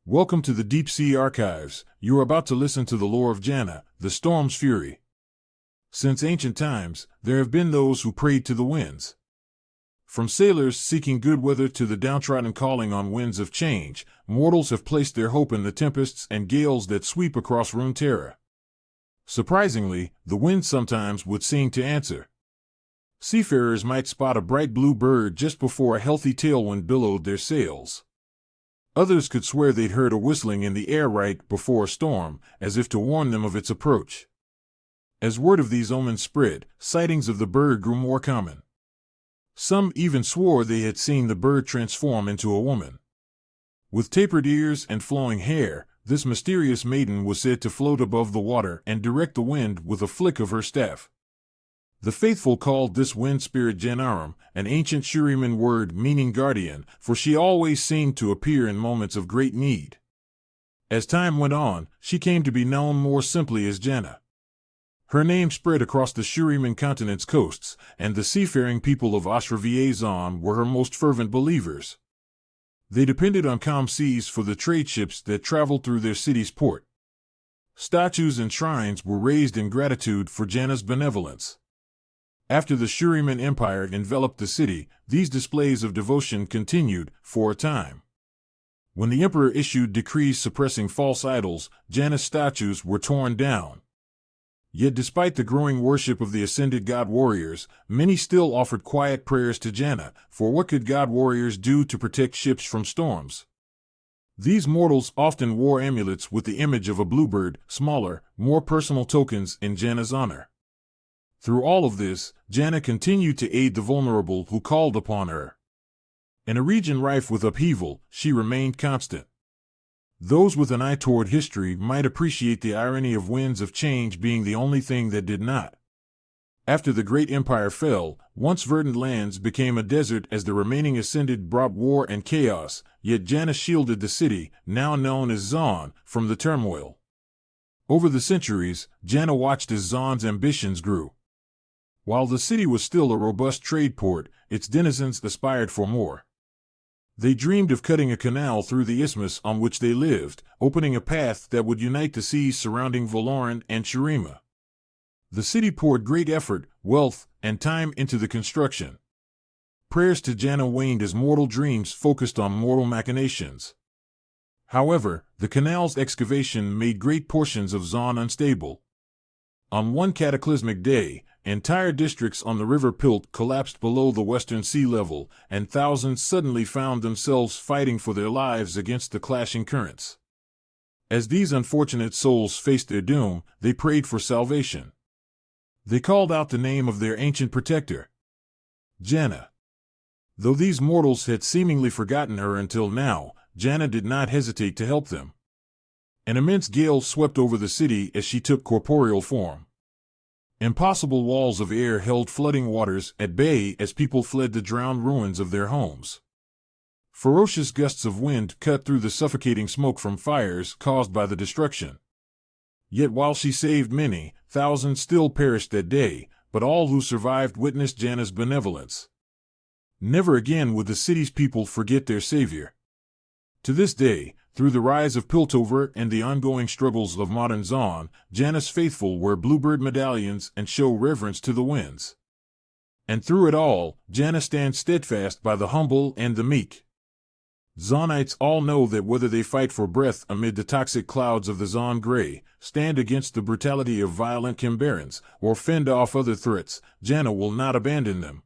Welcome to the Deep Sea Archives. You are about to listen to the lore of Janna, the storm's fury. Since ancient times, there have been those who prayed to the winds. From sailors seeking good weather to the downtrodden calling on winds of change, mortals have placed their hope in the tempests and gales that sweep across Runeterra. Surprisingly, the winds sometimes would seem to answer. Seafarers might spot a bright blue bird just before a healthy tailwind billowed their sails. Others could swear they'd heard a whistling in the air right before a storm, as if to warn them of its approach. As word of these omens spread, sightings of the bird grew more common. Some even swore they had seen the bird transform into a woman. With tapered ears and flowing hair, this mysterious maiden was said to float above the water and direct the wind with a flick of her staff. The faithful called this wind spirit Jannarum, an ancient Shuriman word meaning guardian, for she always seemed to appear in moments of great need. As time went on, she came to be known more simply as Janna. Her name spread across the Shuriman continent's coasts, and the seafaring people of Ostra-Viazon were her most fervent believers. They depended on calm seas for the trade ships that traveled through their city's port. Statues and shrines were raised in gratitude for Janna's benevolence. After the Shuriman Empire enveloped the city, these displays of devotion continued for a time. When the emperor issued decrees suppressing false idols, Janna's statues were torn down. Yet despite the growing worship of the ascended god warriors, many still offered quiet prayers to Janna, for what could god warriors do to protect ships from storms? These mortals often wore amulets with the image of a bluebird, smaller, more personal tokens in Janna's honor. Through all of this, Janna continued to aid the vulnerable who called upon her. In a region rife with upheaval, she remained constant. Those with an eye toward history might appreciate the irony of winds of change being the only thing that did not. After the great empire fell, once verdant lands became a desert as the remaining ascended brought war and chaos, yet Janna shielded the city, now known as Zon, from the turmoil. Over the centuries, Janna watched as Zon's ambitions grew. While the city was still a robust trade port, its denizens aspired for more. They dreamed of cutting a canal through the isthmus on which they lived, opening a path that would unite the seas surrounding Valoran and Shurima. The city poured great effort, wealth, and time into the construction. Prayers to Janna waned as mortal dreams focused on mortal machinations. However, the canal's excavation made great portions of Zon unstable. On one cataclysmic day, entire districts on the river Pilt collapsed below the western sea level, and thousands suddenly found themselves fighting for their lives against the clashing currents. As these unfortunate souls faced their doom, they prayed for salvation. They called out the name of their ancient protector, Janna. Though these mortals had seemingly forgotten her until now, Janna did not hesitate to help them. An immense gale swept over the city as she took corporeal form. Impossible walls of air held flooding waters at bay as people fled the drowned ruins of their homes. Ferocious gusts of wind cut through the suffocating smoke from fires caused by the destruction. Yet while she saved many, thousands still perished that day, but all who survived witnessed Janna's benevolence. Never again would the city's people forget their savior. To this day, through the rise of Piltover and the ongoing struggles of modern Zon, Janna's faithful wear bluebird medallions and show reverence to the winds. And through it all, Janna stands steadfast by the humble and the meek. Zonites all know that whether they fight for breath amid the toxic clouds of the Zon Grey, stand against the brutality of violent Kimberans, or fend off other threats, Janna will not abandon them.